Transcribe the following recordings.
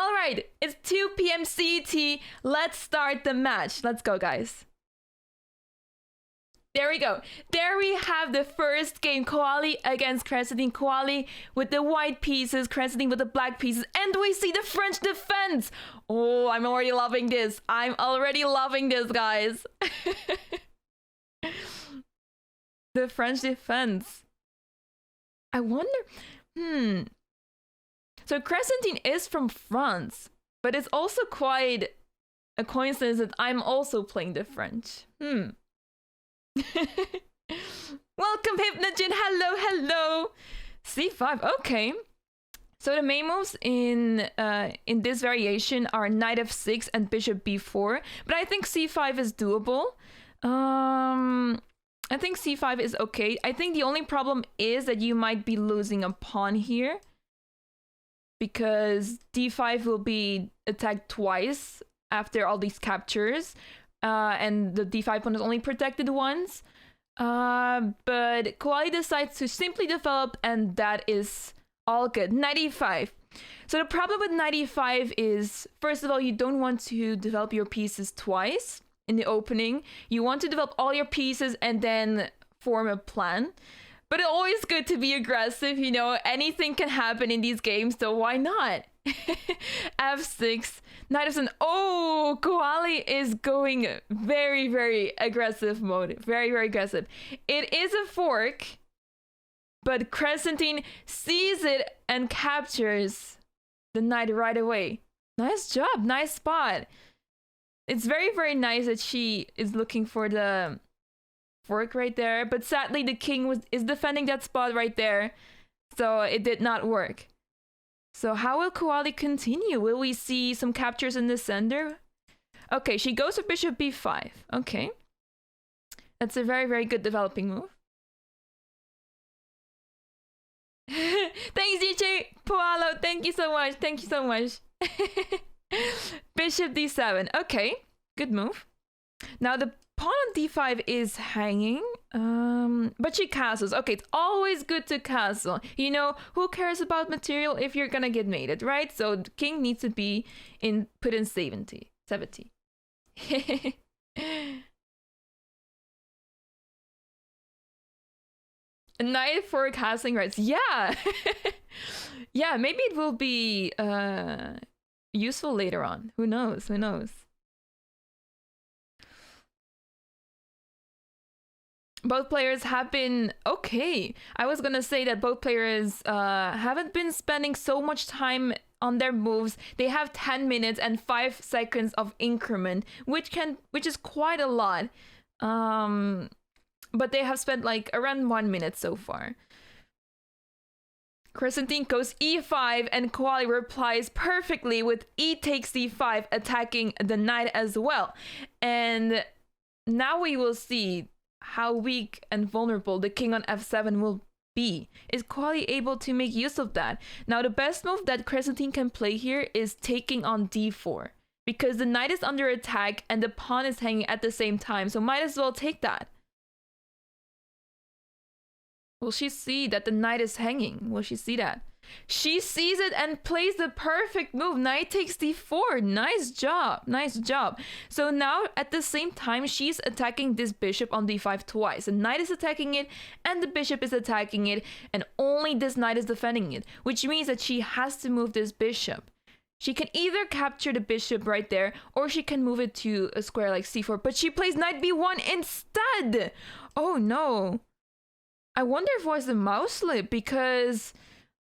All right, it's 2 p.m. CET. Let's start the match. Let's go, guys. There we go. There we have the first game. Koalli against Crescentine. Koalli with the white pieces, Crescentine with the black pieces. And we see the French defense. Oh, I'm already loving this. I'm already loving this, guys. The French defense. I wonder... So Crescentine is from France. But it's also quite a coincidence that I'm also playing the French. Welcome, Hypnogen. Hello, hello. C5. Okay. So the main moves in this variation are Knight f6 and Bishop b4. But I think c5 is doable. I think c5 is okay. I think the only problem is that you might be losing a pawn here, because d5 will be attacked twice after all these captures. And the d5 pawn is only protected once. But Koalli decides to simply develop, and that is all good. Knight e5. So the problem with knight e5 is, first of all, you don't want to develop your pieces twice in the opening. You want to develop all your pieces and then form a plan. But it's always good to be aggressive, you know, anything can happen in these games, so why not? f6, knight f7. Oh, Koalli is going very, very aggressive mode. Very, very aggressive. It is a fork, but Crescentine sees it and captures the knight right away. Nice job, nice spot. It's very, very nice that she is looking for the fork right there, but sadly the king is defending that spot right there, so it did not work. So how will Koalli continue? Will we see some captures in the center? Okay, she goes for bishop b5. Okay, that's a very, very good developing move. Thanks, DJ Poalo. Thank you so much. Thank you so much. Bishop d7. Okay, good move. Now the pawn on d5 is hanging, but she castles. Okay, it's always good to castle. You know, who cares about material if you're gonna get mated, right? So the king needs to be put in 70. A knight for castling rights. Yeah. Yeah, maybe it will be useful later on. Who knows? Who knows? Both players have been okay. I was gonna say that both players haven't been spending so much time on their moves. They have 10 minutes and 5 seconds of increment, which is quite a lot. But they have spent like around 1 minute so far. Crescentine goes e5 and Koalli replies perfectly with e takes d5, attacking the knight as well. And now we will see how weak and vulnerable the king on f7 will be. Is Koalli able to make use of that? Now the best move that Crescentine can play here is taking on d4, because the knight is under attack and the pawn is hanging at the same time, so might as well take that. Will she see that the knight is hanging? Will she see that? She sees it and plays the perfect move. Knight takes d4. Nice job. Nice job. So now at the same time, she's attacking this bishop on d5 twice. The knight is attacking it and the bishop is attacking it, and only this knight is defending it, which means that she has to move this bishop. She can either capture the bishop right there, or she can move it to a square like c4, but she plays knight b1 instead. Oh no. I wonder if it was the mouse slip, because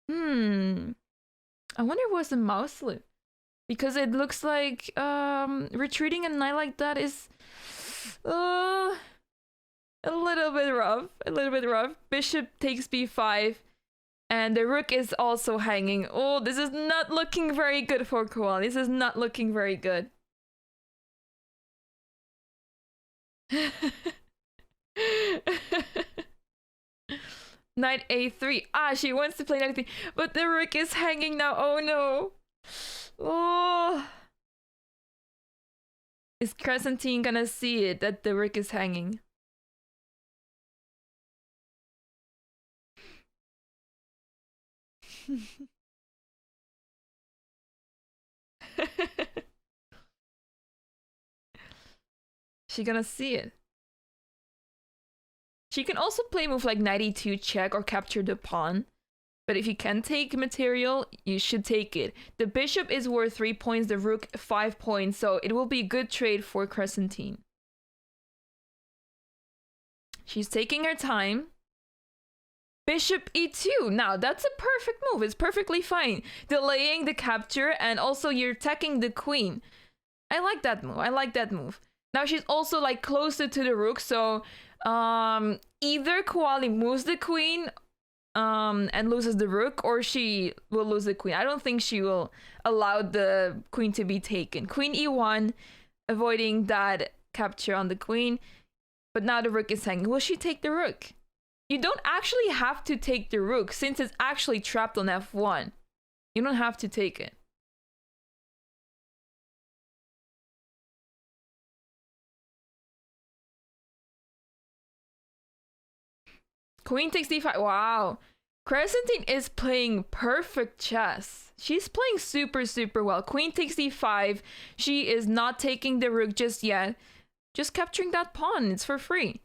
I wonder if it was the mouse slip, because it looks like retreating a knight like that is a little bit rough. Bishop takes b5 and the rook is also hanging. Oh, this is not looking very good for Koalli. This is not looking very good. Knight a3. Ah, she wants to play knight a3, but the rook is hanging now. Oh no. Oh. Is Crescentine gonna see it, that the rook is hanging? She gonna see it. She can also play move like knight e2 check or capture the pawn. But if you can take material, you should take it. The bishop is worth 3 points, the rook 5 points, so it will be a good trade for Crescentine. She's taking her time. Bishop e2. Now, that's a perfect move. It's perfectly fine. Delaying the capture, and also you're attacking the queen. I like that move. I like that move. Now she's also like closer to the rook, so either Koalli moves the queen and loses the rook, or she will lose the queen. I don't think she will allow the queen to be taken. Queen e1, avoiding that capture on the queen. But now the rook is hanging. Will she take the rook? You don't actually have to take the rook since it's actually trapped on f1. You don't have to take it. Queen takes d5. Wow. Crescentine is playing perfect chess. She's playing super, super well. Queen takes d5. She is not taking the rook just yet. Just capturing that pawn. It's for free.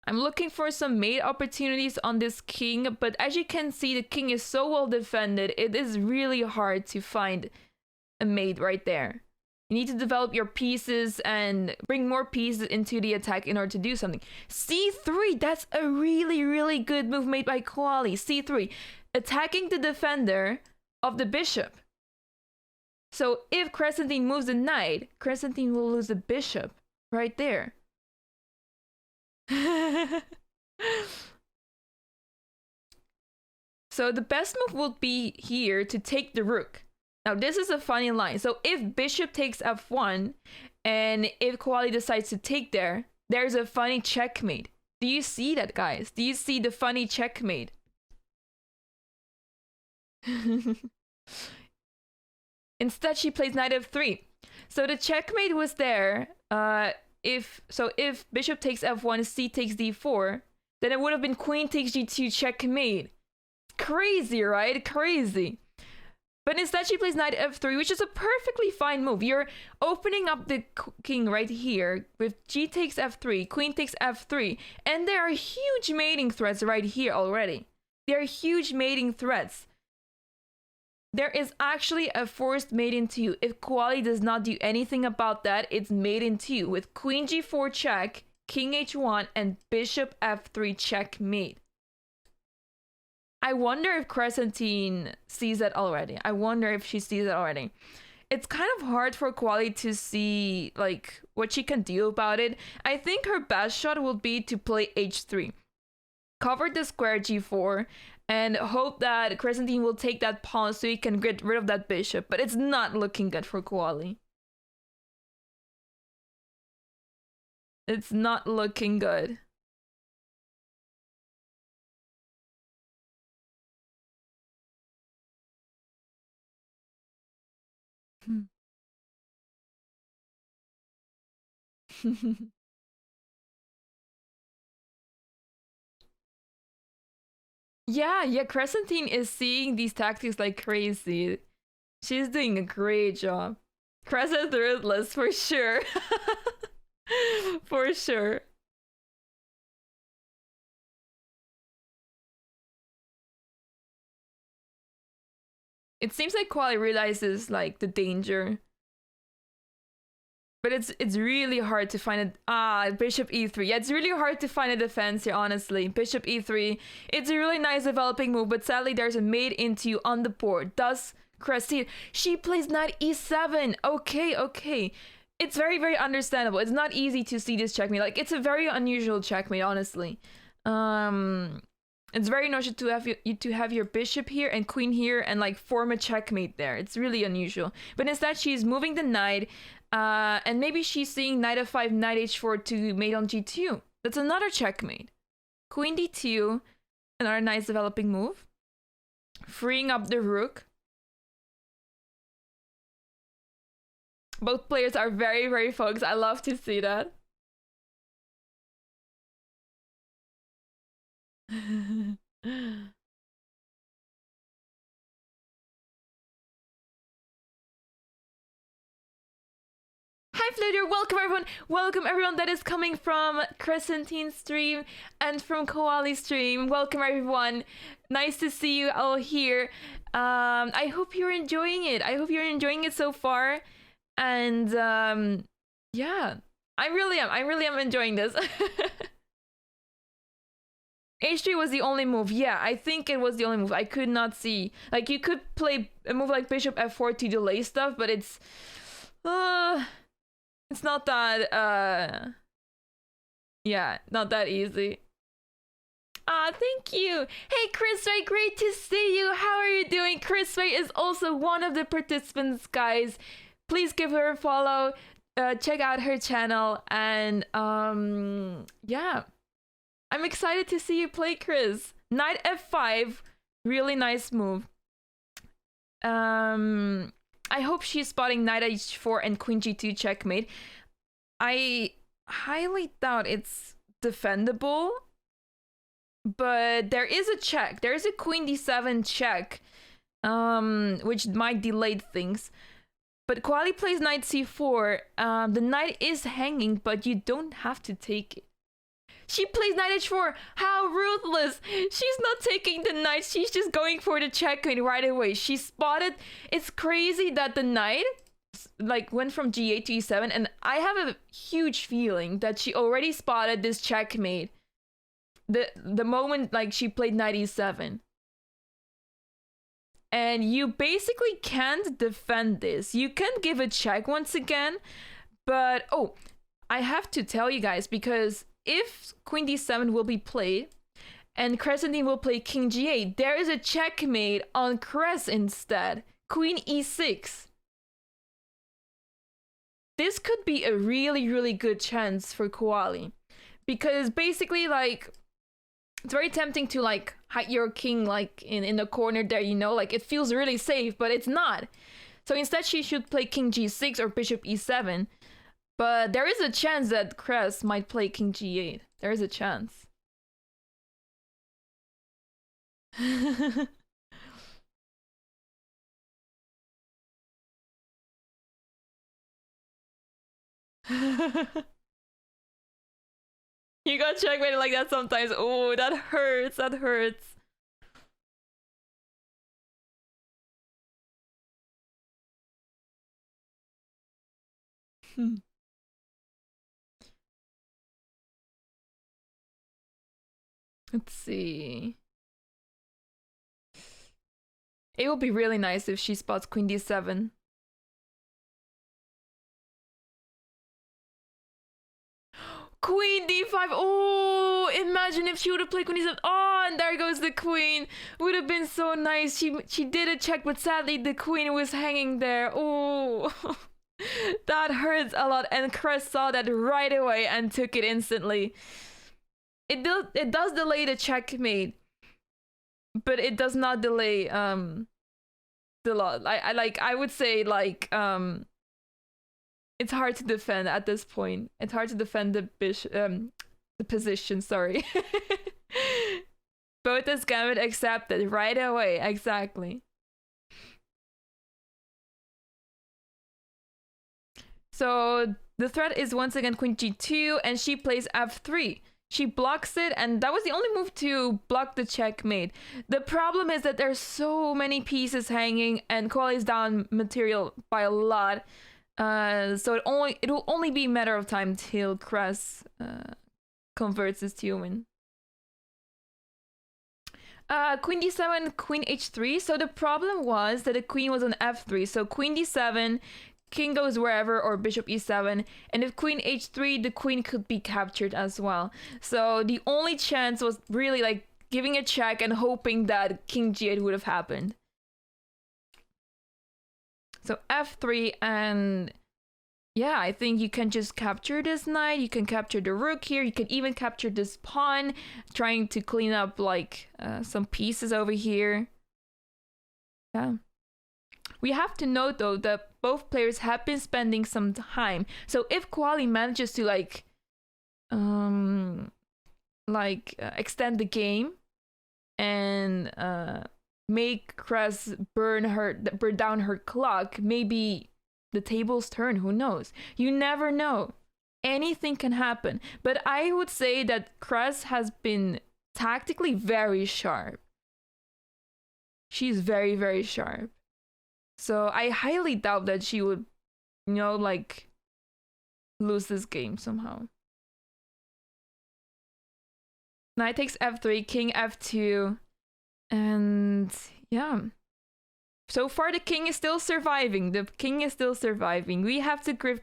I'm looking for some mate opportunities on this king, but as you can see, the king is so well defended. It is really hard to find a mate right there. You need to develop your pieces and bring more pieces into the attack in order to do something. c3, that's a really, really good move made by Koalli. c3, attacking the defender of the bishop. So if Crescentine moves the knight, Crescentine will lose the bishop right there. So the best move would be here to take the rook. Now this is a funny line. So if bishop takes f1 and if Koalli decides to take there, there's a funny checkmate. Do you see that, guys? Do you see the funny checkmate? Instead she plays knight f3. So the checkmate was there. If bishop takes f1, c takes d4, then it would have been queen takes g2 checkmate. Crazy, right? Crazy. But instead she plays knight f3, which is a perfectly fine move. You're opening up the king right here with g takes f3, queen takes f3, and there are huge mating threats right here already. There are huge mating threats. There is actually a forced mate in 2. If Koalli does not do anything about that, it's mate in 2 with queen g4 check, king h1, and bishop f3 checkmate. I wonder if Crescentine sees that already. I wonder if she sees it already. It's kind of hard for Koalli to see like what she can do about it. I think her best shot will be to play h3. Cover the square g4 and hope that Crescentine will take that pawn so he can get rid of that bishop. But it's not looking good for Koalli. It's not looking good. Yeah, Crescentine is seeing these tactics like crazy. She's doing a great job. Crescent ruthless for sure. For sure. It seems like Koalli realizes like the danger. But it's really hard to find a bishop e3. Yeah, it's really hard to find a defense here, honestly. Bishop e3. It's a really nice developing move, but sadly there's a mate into on the board. Does Crescentine? She plays knight e7. Okay. It's very, very understandable. It's not easy to see this checkmate. Like, it's a very unusual checkmate, honestly. It's very unusual to have your bishop here and queen here and like form a checkmate there. It's really unusual. But instead, she's moving the knight, and maybe she's seeing knight f5, knight h4 to mate on g2. That's another checkmate. Queen d2, another nice developing move. Freeing up the rook. Both players are very, very focused. I love to see that. Hi, Flutter. Welcome, everyone. Welcome, everyone that is coming from Crescentine stream and from Koalli stream. Welcome, everyone. Nice to see you all here. I hope you're enjoying it. I hope you're enjoying it so far. And yeah, I really am. I really am enjoying this. H3 was the only move. Yeah, I think it was the only move. I could not see. Like, you could play a move like Bishop F4 to delay stuff, but it's not that, yeah, not that easy. Thank you. Hey, Chris Ray, great to see you. How are you doing? Chris Ray is also one of the participants, guys. Please give her a follow. Check out her channel. And, yeah. I'm excited to see you play, Chris. Knight F5. Really nice move. I hope she's spotting Knight H4 and Queen G2 checkmate. I highly doubt it's defendable. But there is a check. There is a Queen D7 check. Which might delay things. But Koalli plays Knight C4. The knight is hanging, but you don't have to take it. She plays Knight H4. How ruthless. She's not taking the knight. She's just going for the checkmate right away. She spotted. It's crazy that the knight like went from G8 to E7. And I have a huge feeling that she already spotted this checkmate. The moment like she played Knight E7. And you basically can't defend this. You can give a check once again. But, oh, I have to tell you guys because if Queen D7 will be played and Crescentine will play King G8, there is a checkmate on Cress instead. Queen E6. This could be a really, really good chance for Koalli. Because basically, like, it's very tempting to, like, hide your king, like, in the corner there, you know? Like, it feels really safe, but it's not. So instead, she should play King G6 or Bishop E7. But there is a chance that Cress might play King G8. There is a chance. You got checkmated like that sometimes. Oh, that hurts. That hurts. Let's see. It would be really nice if she spots Queen D7. Queen D5. Oh, imagine if she would have played Queen D7. Oh, and there goes the queen. Would have been so nice. She did a check, but sadly the queen was hanging there. Oh, that hurts a lot. And Cress saw that right away and took it instantly. It does delay the checkmate, but it does not delay the lot. I would say like it's hard to defend at this point. It's hard to defend the position. Sorry. Both as gambit accepted right away. Exactly. So the threat is once again Queen G2, and she plays F3. She blocks it, and that was the only move to block the checkmate. The problem is that there's so many pieces hanging, and Koalli is down material by a lot. So it will only be a matter of time till Cress converts this to win. Queen D7, Queen H3. So the problem was that the queen was on F3. So Queen D7, king goes wherever, or Bishop E7. And if Queen H3, the queen could be captured as well. So the only chance was really like giving a check and hoping that King G8 would have happened. So F3, and yeah, I think you can just capture this knight. You can capture the rook here. You can even capture this pawn, trying to clean up like some pieces over here. Yeah. We have to note though that both players have been spending some time. So if Koalli manages to extend the game and make Cress burn down her clock, maybe the tables turn. Who knows? You never know. Anything can happen. But I would say that Cress has been tactically very sharp. She's very, very sharp. So I highly doubt that she would, like, lose this game somehow. Knight takes f3, king f2, and yeah. So far, the king is still surviving. The king is still surviving. We have to give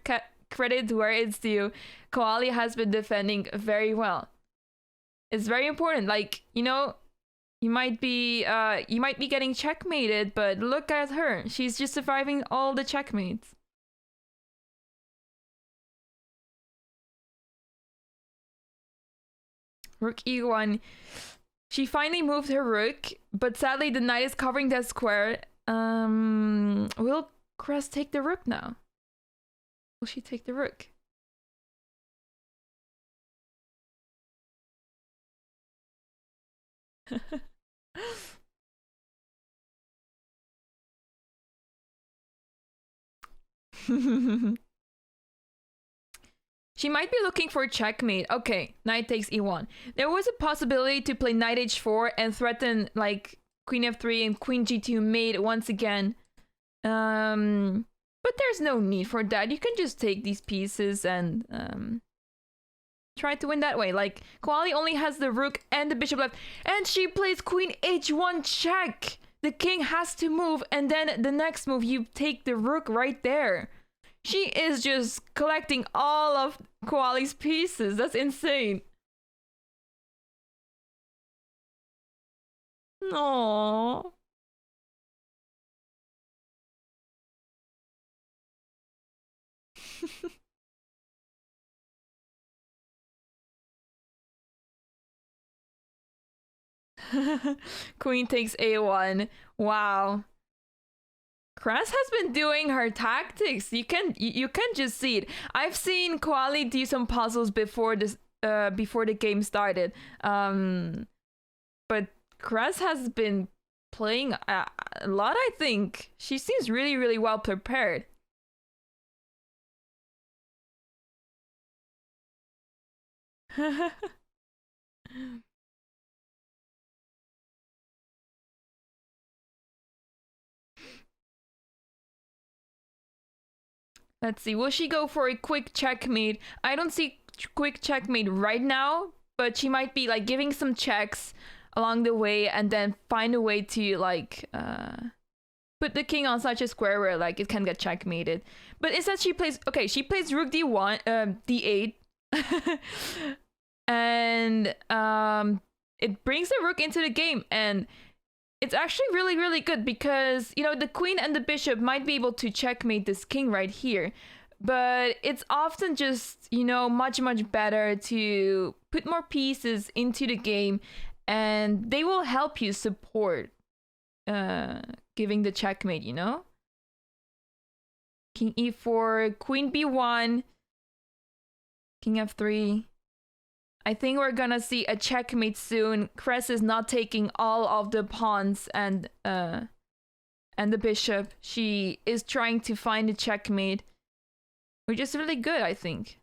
credit where it's due. Koalli has been defending very well. It's very important. Like, you might be getting checkmated, but look at her. She's just surviving all the checkmates. Rook e1. She finally moved her rook, but sadly the knight is covering that square. Will Cress take the rook now? Will she take the rook? She might be looking for a checkmate. Okay, knight takes e1. There was a possibility to play knight h4 and threaten like queen f3 and queen g2 mate once again. But there's no need for that. You can just take these pieces and try to win that way. Like, Koalli only has the rook and the bishop left, and she plays queen h1 check. The king has to move, and then the next move, you take the rook right there. She is just collecting all of Koalli's pieces. That's insane. Aww. Queen takes a1. Wow. Cress has been doing her tactics. You can just see it. I've seen Koalli do some puzzles before the game started. But Cress has been playing a lot, I think. She seems really, really well prepared. Let's see. Will she go for a quick checkmate? I don't see quick checkmate right now, but she might be like giving some checks along the way and then find a way to like put the king on such a square where like it can get checkmated. But instead she plays rook d1 d8 and it brings the rook into the game, and it's actually really, really good because, the queen and the bishop might be able to checkmate this king right here. But it's often just, much, much better to put more pieces into the game, and they will help you support giving the checkmate, King e4, queen b1, king f3. I think we're gonna see a checkmate soon. Cress is not taking all of the pawns and the bishop. She is trying to find a checkmate, which is really good, I think.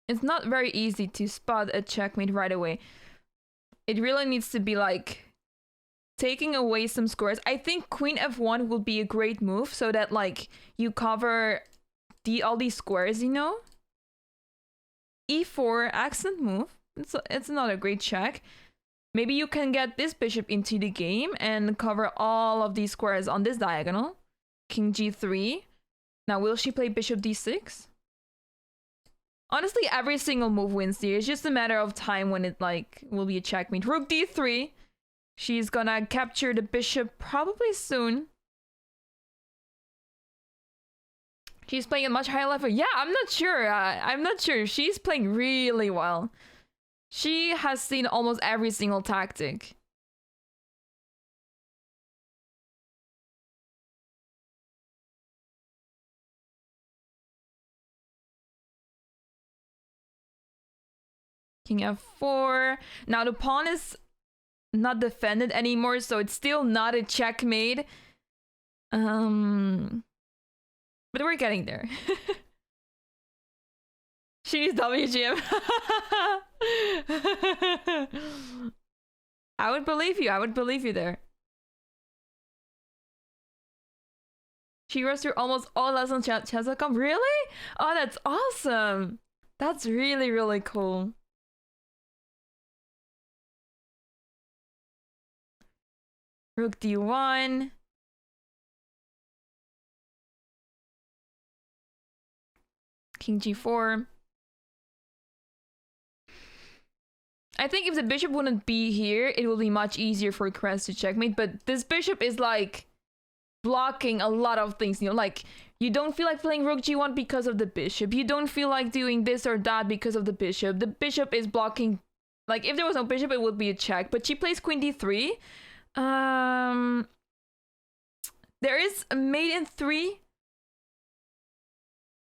It's not very easy to spot a checkmate right away. It really needs to be like taking away some squares. I think queen f1 will be a great move so that like you cover all these squares, e4, accent move. It's not a great check. Maybe you can get this bishop into the game and cover all of these squares on this diagonal. King g3. Now, will she play bishop d6? Honestly, every single move wins here. It's just a matter of time when it like will be a checkmate. Rook d3. She's gonna capture the bishop probably soon. She's playing a much higher level. Yeah, I'm not sure. She's playing really well. She has seen almost every single tactic. King f4. Now the pawn is not defended anymore, so it's still not a checkmate. But we're getting there. She's WGM. I would believe you. I would believe you there. She goes through almost all lessons chess.com. Really? Oh, that's awesome. That's really, really cool. Rook d1. King g4. I think if the bishop wouldn't be here, it would be much easier for Crest to checkmate. But this bishop is like blocking a lot of things, you know, like you don't feel like playing rook g1 because of the bishop. You don't feel like doing this or that because of the bishop. The bishop is blocking, like if there was no bishop, it would be a check. But she plays queen d3. There is a mate in 3.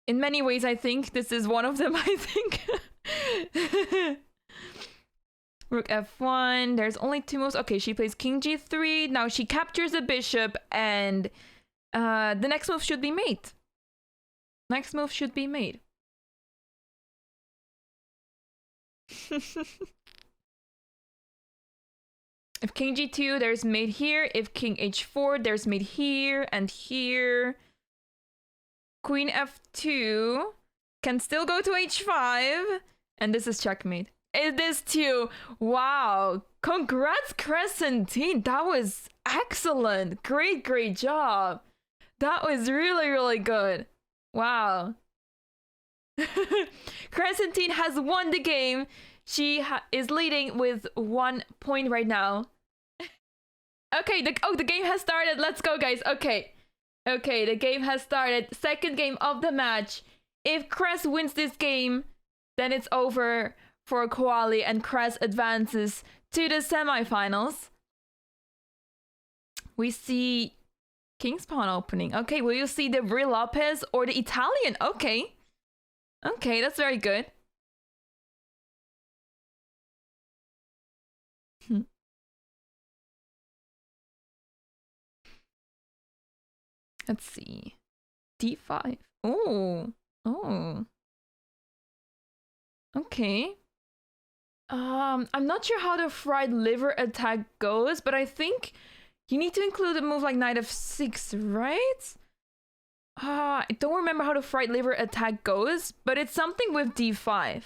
In many ways, I think this is one of them, I think. Rook f1. There's only 2 moves. Okay, she plays king g3. Now she captures the bishop, and the next move should be made. Next move should be made. If king g2, there's mate here. If king h4, there's mate here and here. Queen f2 can still go to h5, and this is checkmate. It is too. Wow. Congrats, Crescentine. That was excellent. Great, great job. That was really, really good. Wow. Crescentine has won the game. She is leading with 1 point right now. Okay, the game has started. Let's go, guys. Okay, the game has started. Second game of the match. If Cress wins this game, then it's over for Koalli, and Cress advances to the semifinals. We see King's Pawn opening. Okay, will you see the Brie Lopez or the Italian? Okay. Okay, that's very good. Let's see. D5. Oh. Okay. I'm not sure how the fried liver attack goes, but I think you need to include a move like knight f6, right? I don't remember how the fried liver attack goes, but it's something with d5.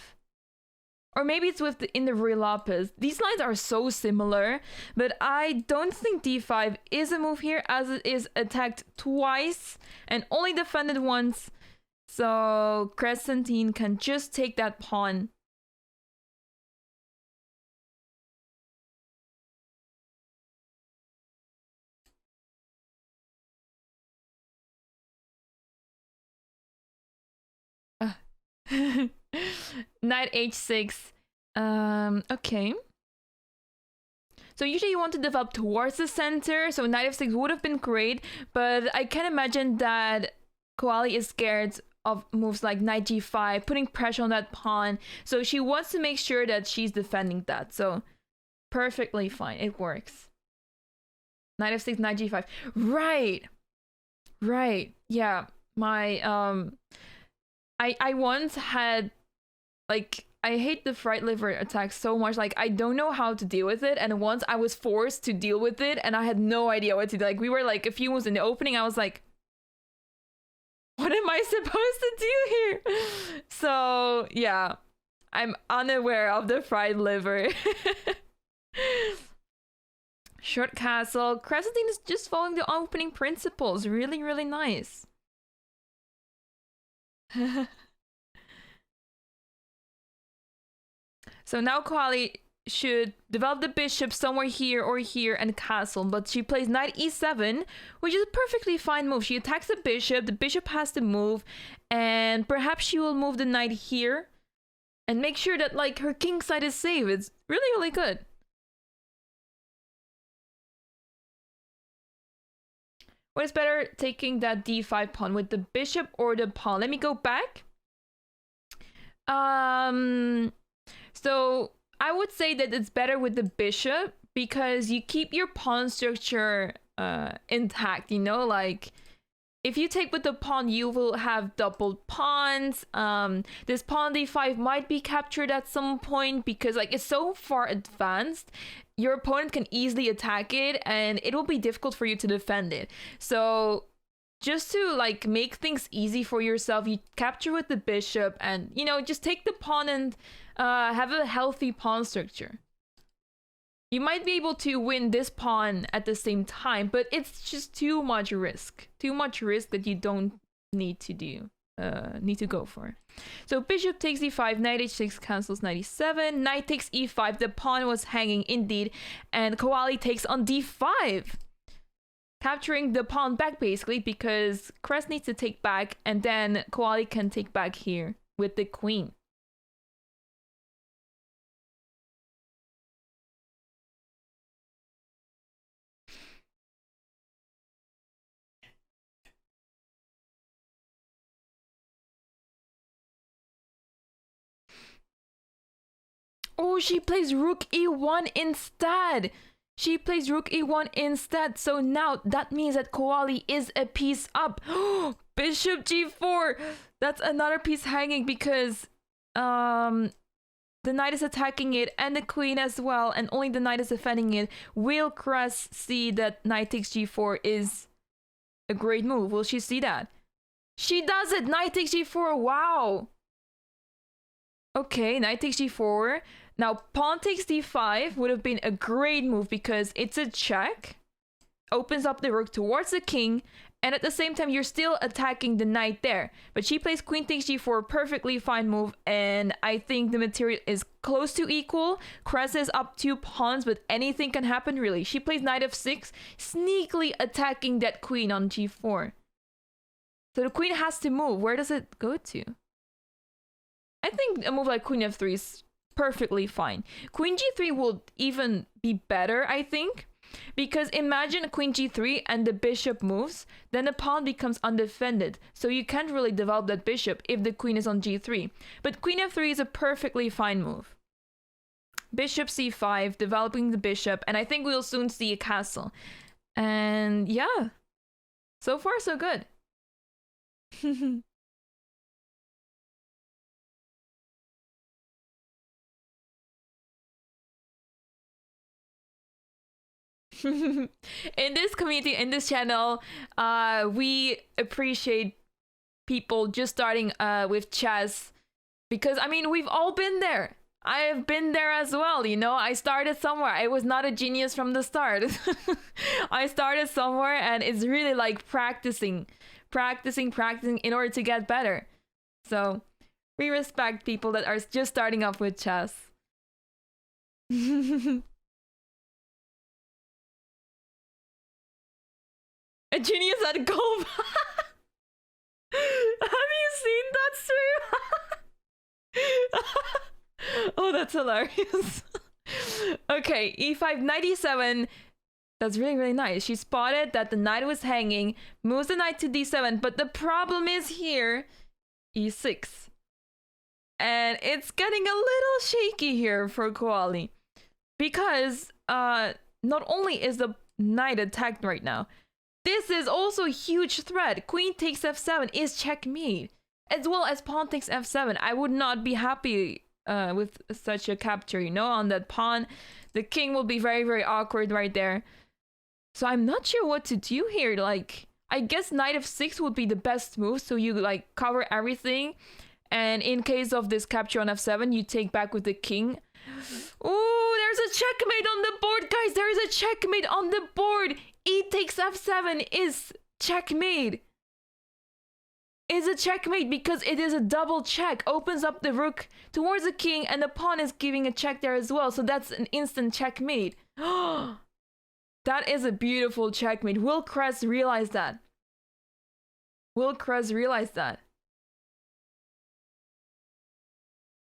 Or maybe it's with in the Real Lapis. These lines are so similar, but I don't think d5 is a move here, as it is attacked twice and only defended once. So Crescentine can just take that pawn. Knight h6. Okay. So usually you want to develop towards the center, so knight f6 would have been great, but I can imagine that Koalli is scared of moves like knight g5, putting pressure on that pawn, so she wants to make sure that she's defending that. So perfectly fine, it works. Knight f6, knight g5. Right. Yeah, my I once had, like, I hate the fried liver attack so much. Like, I don't know how to deal with it. And once I was forced to deal with it, and I had no idea what to do. Like, we were like a few moves in the opening. I was like, what am I supposed to do here? So, yeah, I'm unaware of the fried liver. Short castle. Crescentine is just following the opening principles. Really, really nice. So now Koalli should develop the bishop somewhere here or here and castle, but she plays knight e7, which is a perfectly fine move. She attacks the bishop has to move, and perhaps she will move the knight here and make sure that, like, her king side is safe. It's really, really good. What is better, taking that d5 pawn with the bishop or the pawn? Let me go back. So I would say that it's better with the bishop, because you keep your pawn structure intact, you know, like if you take with the pawn, you will have doubled pawns. This pawn d5 might be captured at some point because like it's so far advanced. Your opponent can easily attack it and it will be difficult for you to defend it. So just to like make things easy for yourself, you capture with the bishop and, you know, just take the pawn and have a healthy pawn structure. You might be able to win this pawn at the same time, but it's just too much risk. Too much risk that you don't need to do. Need to go for. So bishop takes e5, knight h6 cancels knight e7, knight takes e5, the pawn was hanging indeed, and Koalli takes on d5. Capturing the pawn back basically because Crest needs to take back and then Koalli can take back here with the queen. Oh, she plays rook e1 instead. She plays rook e1 instead. So now that means that Koalli is a piece up. Bishop g4. That's another piece hanging because the knight is attacking it and the queen as well, and only the knight is defending it. Will Cress see that knight takes g4 is a great move? Will she see that? She does it! Knight takes g4. Wow. Okay, knight takes g4. Now, pawn takes d5 would have been a great move because it's a check, opens up the rook towards the king, and at the same time, you're still attacking the knight there. But she plays queen takes g4, perfectly fine move, and I think the material is close to equal. Cress is up 2 pawns, but anything can happen, really. She plays knight f6, sneakily attacking that queen on g4. So the queen has to move. Where does it go to? I think a move like queen f3 is perfectly fine. Queen g3 will even be better, I think, because imagine queen g3 and the bishop moves, then the pawn becomes undefended, so you can't really develop that bishop if the queen is on g3. But queen f3 is a perfectly fine move. Bishop c5, developing the bishop, and I think we'll soon see a castle. And yeah, so far so good. In this community, in this channel, we appreciate people just starting with chess because, I mean, we've all been there. I have been there as well, you know. I started somewhere. I was not a genius from the start. I started somewhere and it's really like practicing in order to get better. So we respect people that are just starting off with chess. A genius at golf. Have you seen that stream? Oh, that's hilarious. Okay, e5, knight e7. That's really, really nice. She spotted that the knight was hanging, moves the knight to d7, but the problem is here, e6. And it's getting a little shaky here for Koalli. Because not only is the knight attacked right now, this is also a huge threat. Queen takes f7 is checkmate, as well as pawn takes f7. I would not be happy with such a capture, you know, on that pawn. The king will be very, very awkward right there. So I'm not sure what to do here. Like, I guess knight f6 would be the best move, so you like cover everything. And in case of this capture on f7, you take back with the king. Ooh, there's a checkmate on the board, guys. There is a checkmate on the board. E takes f7 is checkmate. Is a checkmate because it is a double check. Opens up the rook towards the king and the pawn is giving a check there as well. So that's an instant checkmate. That is a beautiful checkmate. Will Cress realize that? Will Cress realize that?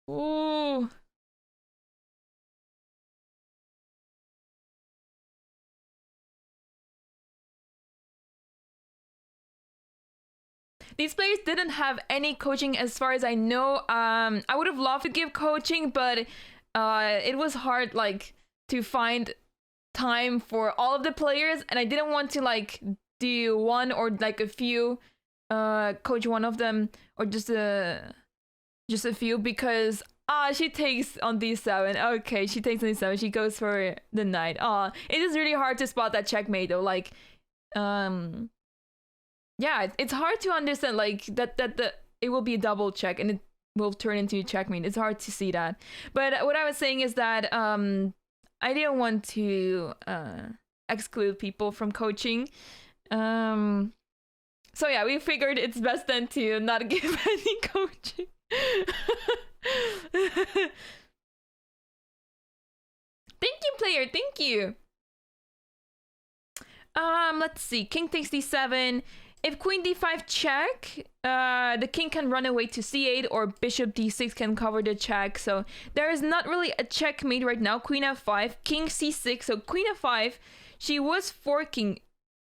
Ooh. These players didn't have any coaching as far as I know. I would have loved to give coaching, but it was hard like to find time for all of the players, and I didn't want to like do one or like a few, coach one of them, or just a few, because she takes on d7. Okay, she takes on d7. She goes for the knight. It is really hard to spot that checkmate though. Like, yeah, it's hard to understand like that it will be a double check and it will turn into a checkmate. It's hard to see that. But what I was saying is that I didn't want to exclude people from coaching. So yeah, we figured it's best then to not give any coaching. Thank you, player. Thank you. Let's see. King takes d7. If queen d5 check, the king can run away to c8, or bishop d6 can cover the check. So there is not really a checkmate right now. Queen f5, king c6. So queen f5, she was forking,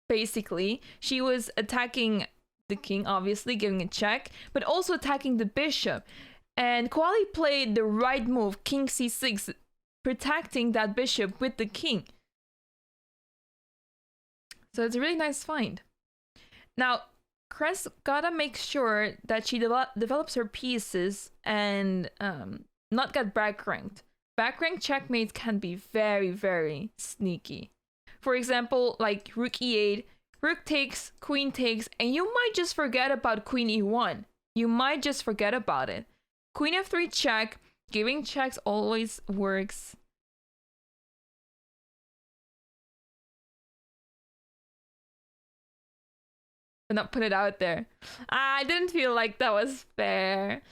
basically. She was attacking the king, obviously, giving a check, but also attacking the bishop. And Koalli played the right move, king c6, protecting that bishop with the king. So it's a really nice find. Now, Cress gotta make sure that she develops her pieces and not get back ranked. Back ranked checkmates can be very, very sneaky. For example, like rook e8, rook takes, queen takes, and you might just forget about queen e1. You might just forget about it. Queen f3 check, giving checks always works. Not put it out there. I didn't feel like that was fair.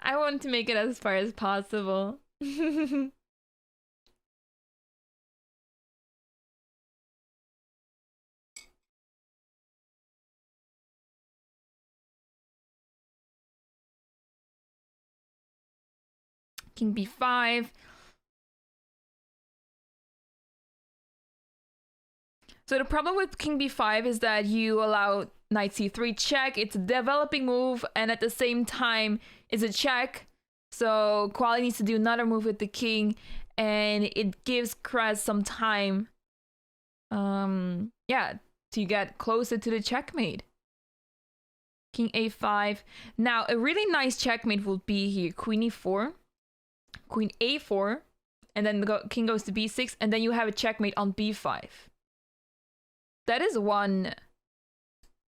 I want to make it as fair as possible. King b5. So the problem with king b5 is that you allow knight c3 check. It's a developing move, and at the same time it's a check. So Koalli needs to do another move with the king, and it gives Cress some time, yeah, to get closer to the checkmate. King a5. Now a really nice checkmate will be here: queen e4, queen a4, and then the king goes to b6, and then you have a checkmate on b5. That is one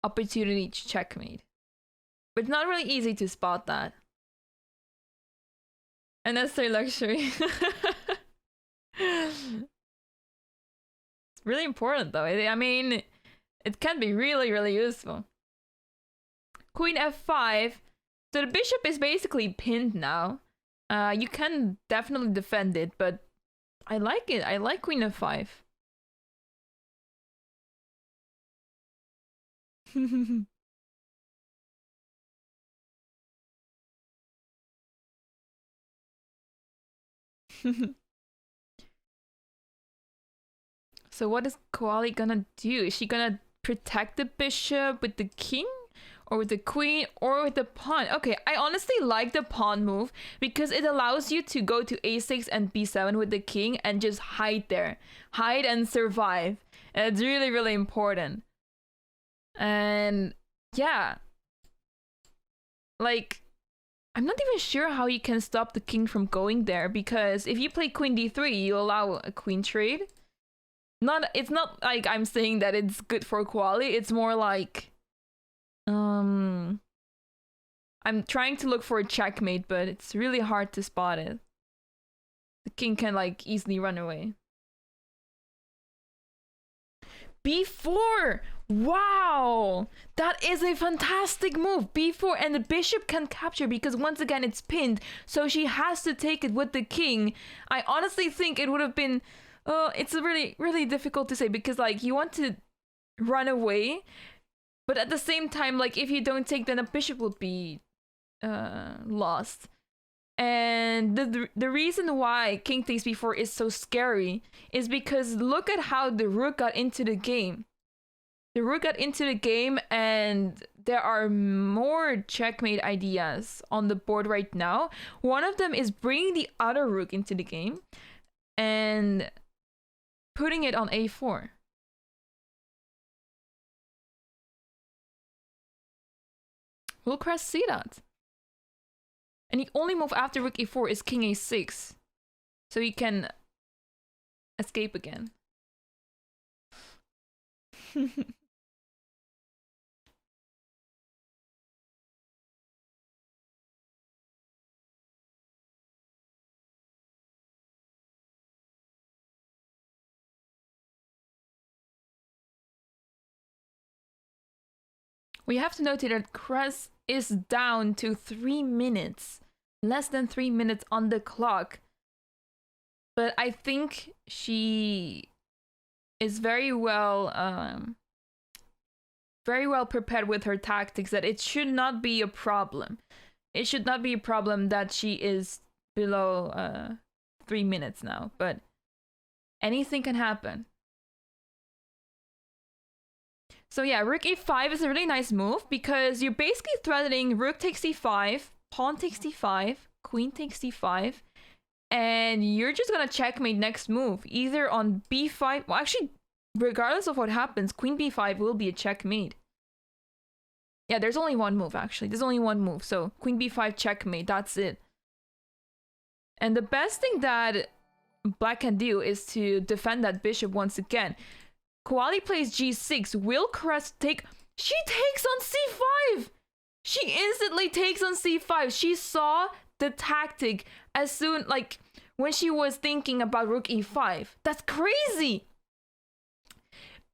opportunity to checkmate. But it's not really easy to spot that. Unnecessary luxury. It's really important though. I mean, it can be really, really useful. Queen f5. So the bishop is basically pinned now. You can definitely defend it, but I like it. I like queen f5. So what is Koalli gonna do? Is she gonna protect the bishop with the king? Or with the queen? Or with the pawn? Okay, I honestly like the pawn move because it allows you to go to a6 and b7 with the king and just hide there. Hide and survive. And it's really, really important. And yeah, like, I'm not even sure how you can stop the king from going there, because if you play queen d3, you allow a queen trade. It's not like I'm saying that it's good for Koalli. It's more like, I'm trying to look for a checkmate, but it's really hard to spot it. The king can like easily run away. b4! Wow! That is a fantastic move! b4, and the bishop can capture because once again it's pinned, so she has to take it with the king. I honestly think it would have been... it's really, really difficult to say because like you want to run away, but at the same time, like if you don't take, then a bishop would be lost. And the reason why king takes b4 is so scary is because look at how the rook got into the game. The rook got into the game, and there are more checkmate ideas on the board right now. One of them is bringing the other rook into the game. And putting it on a4. Will Cress see that? And the only move after rook e4 is king a6. So he can escape again. We have to note here that Cress is down to 3 minutes. Less than 3 minutes on the clock. But I think she is very well prepared with her tactics, that it should not be a problem. It should not be a problem that she is below 3 minutes now, but anything can happen. So yeah, rook e5 is a really nice move because you're basically threatening rook takes c5, pawn takes d5, queen takes d5, and you're just gonna checkmate next move, either on b5. Well, actually, regardless of what happens, queen b5 will be a checkmate. Yeah, there's only one move, actually. There's only one move, so queen b5 checkmate, that's it. And the best thing that black can do is to defend that bishop once again. Koalli plays g6. Will Cress take... She takes on c5! She instantly takes on c5. She saw the tactic as soon, like, when she was thinking about rook e5. That's crazy!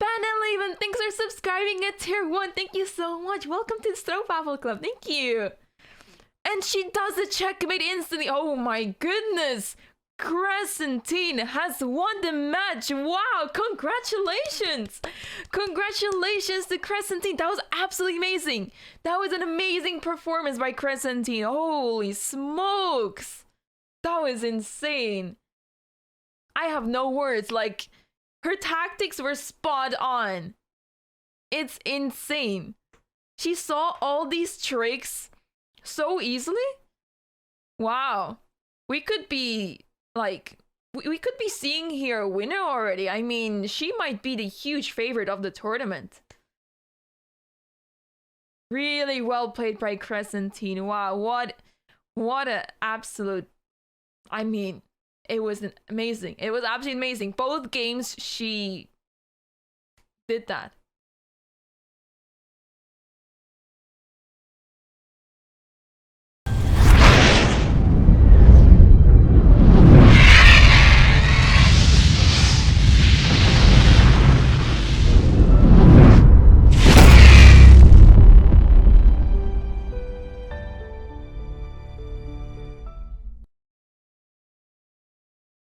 Panel even thanks for subscribing at tier 1. Thank you so much. Welcome to the Stroopwafel Club. Thank you. And she does the checkmate instantly. Oh my goodness. Crescentine has won the match. Wow, congratulations. Congratulations to Crescentine. That was absolutely amazing. That was an amazing performance by Crescentine. Holy smokes. That was insane. I have no words. Like, her tactics were spot on. It's insane. She saw all these tricks so easily. Wow. We could be... like, we could be seeing here a winner already. I mean, she might be the huge favorite of the tournament. Really well played by Crescentine. Wow, what a absolute... I mean, it was amazing. It was absolutely amazing. Both games, she did that.